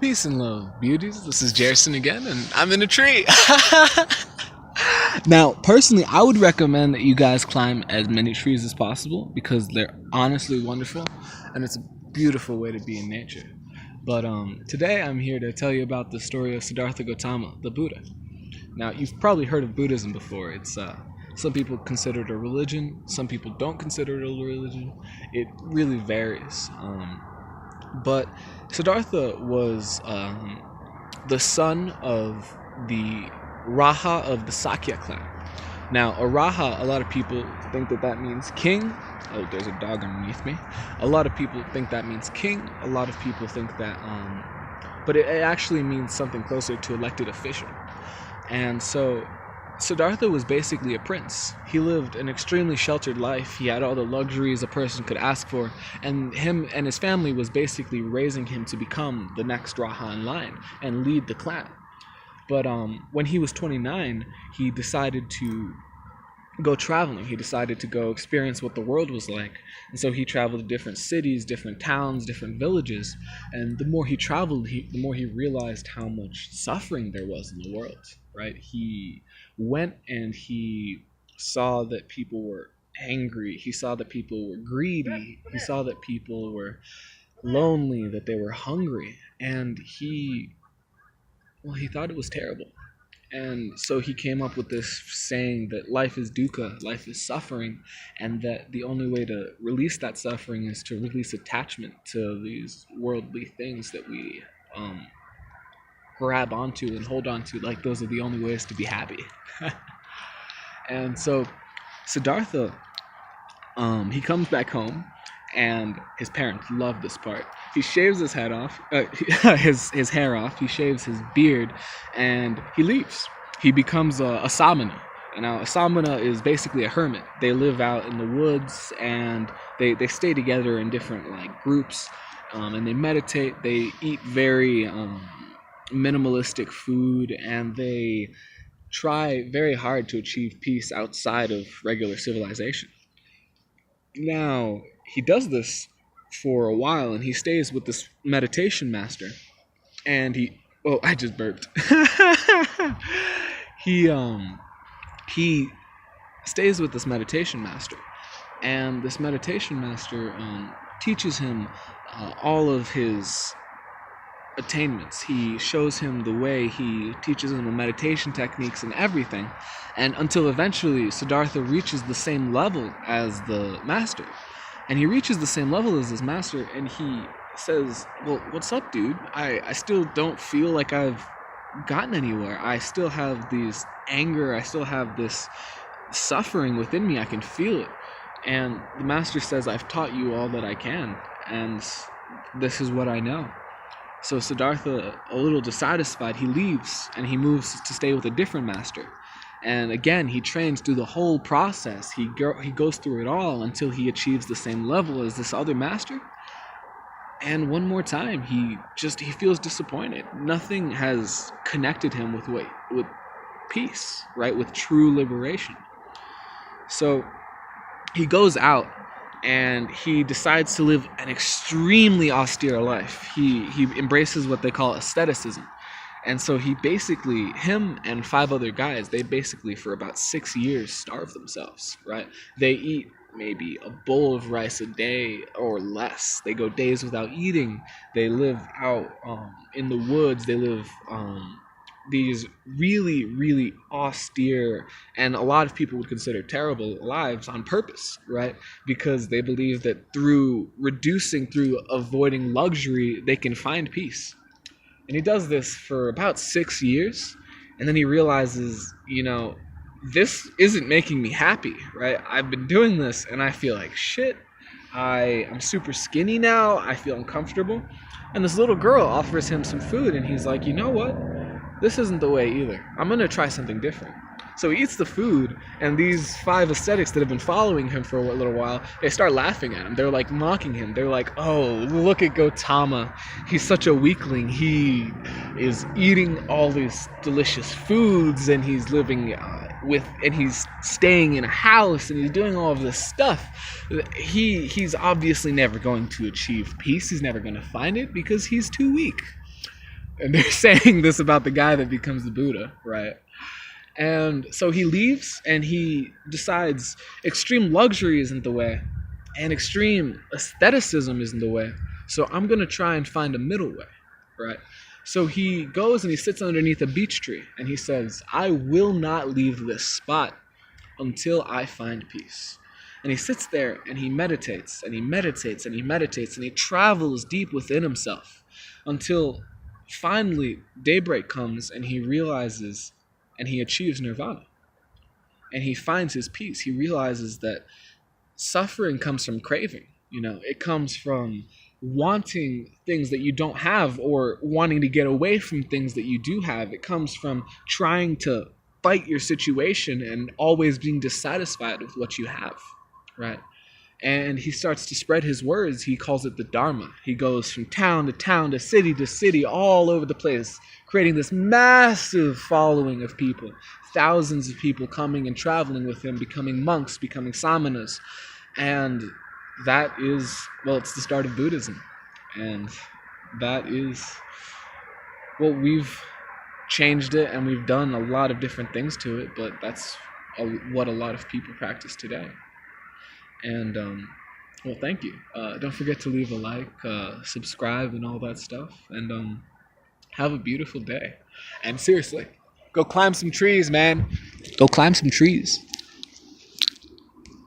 Peace and love, beauties. This is Jerison again, and I'm in a tree. Now, personally, I would recommend that you guys climb as many trees as possible because they're honestly wonderful, and it's a beautiful way to be in nature. But today I'm here to tell you about the story of Siddhartha Gautama, the Buddha. Now, you've probably heard of Buddhism before. It's some people consider it a religion, some people don't consider it a religion. It really varies. But Siddhartha was the son of the Raja of the Sakya clan. Now, a Raja, a lot of people think that means king. Oh, there's a dog underneath me. A lot of people think that means king. A lot of people think that, but it actually means something closer to elected official. And so Siddhartha was basically a prince. He lived an extremely sheltered life. He had all the luxuries a person could ask for, and him and his family was basically raising him to become the next Raja in line and lead the clan. But when he was 29, he decided to go traveling. He decided to go experience what the world was like. And so he traveled to different cities, different towns, different villages. And the more he traveled, the more he realized how much suffering there was in the world, right? He went and he saw that people were angry. He saw that people were greedy. He saw that people were lonely, that they were hungry. And he thought it was terrible. And so he came up with this saying that life is dukkha, life is suffering, and that the only way to release that suffering is to release attachment to these worldly things that we grab onto and hold onto, like those are the only ways to be happy. And so Siddhartha, he comes back home, and his parents love this part. He shaves his head off, his hair off. He shaves his beard, and he leaves. He becomes a samana. Now, a samana is basically a hermit. They live out in the woods, and they stay together in different groups, and they meditate. They eat very minimalistic food, and they try very hard to achieve peace outside of regular civilization. Now, he does this for a while, and he stays with this meditation master, and I just burped. He stays with this meditation master, and this meditation master teaches him all of his attainments. He shows him the way. He teaches him the meditation techniques and everything, and until eventually Siddhartha reaches the same level as the master. And he reaches the same level as his master, and he says, well, what's up, dude? I still don't feel like I've gotten anywhere. I still have this anger. I still have this suffering within me. I can feel it. And the master says, I've taught you all that I can, and this is what I know. So Siddhartha, a little dissatisfied, he leaves, and he moves to stay with a different master. And again, he trains through the whole process. He goes through it all until he achieves the same level as this other master. And one more time, he feels disappointed. Nothing has connected him with peace, right? With true liberation. So he goes out and he decides to live an extremely austere life. He embraces what they call asceticism. And so him and 5 other guys, they basically for about 6 years starve themselves, right? They eat maybe a bowl of rice a day or less. They go days without eating. They live out in the woods. They live these really, really austere, and a lot of people would consider terrible lives on purpose, right? Because they believe that through avoiding luxury, they can find peace. And he does this for about 6 years, and then he realizes, this isn't making me happy, right? I've been doing this, and I feel like shit. I'm super skinny now. I feel uncomfortable. And this little girl offers him some food, and he's like, you know what? This isn't the way either. I'm going to try something different. So he eats the food, and these 5 ascetics that have been following him for a little while, they start laughing at him. They're mocking him. They're like, oh, look at Gotama. He's such a weakling. He is eating all these delicious foods, and he's living and he's staying in a house, and he's doing all of this stuff. He's obviously never going to achieve peace. He's never going to find it because he's too weak. And they're saying this about the guy that becomes the Buddha, right? And so he leaves and he decides extreme luxury isn't the way and extreme aestheticism isn't the way. So I'm going to try and find a middle way, right? So he goes and he sits underneath a beech tree and he says, I will not leave this spot until I find peace. And he sits there and he meditates and he meditates and he meditates and he travels deep within himself until finally daybreak comes and he realizes and he achieves nirvana and he finds his peace. He realizes that suffering comes from craving. It comes from wanting things that you don't have or wanting to get away from things that you do have. It comes from trying to fight your situation and always being dissatisfied with what you have, right? And he starts to spread his words. He calls it the Dharma. He goes from town to city, all over the place, creating this massive following of people, thousands of people coming and traveling with him, becoming monks, becoming samanas. And that is, well, it's the start of Buddhism. And that is, well, we've changed it and we've done a lot of different things to it, but that's what a lot of people practice today. And, well, thank you. Don't forget to leave a like, subscribe, and all that stuff. And have a beautiful day. And seriously, go climb some trees, man. Go climb some trees.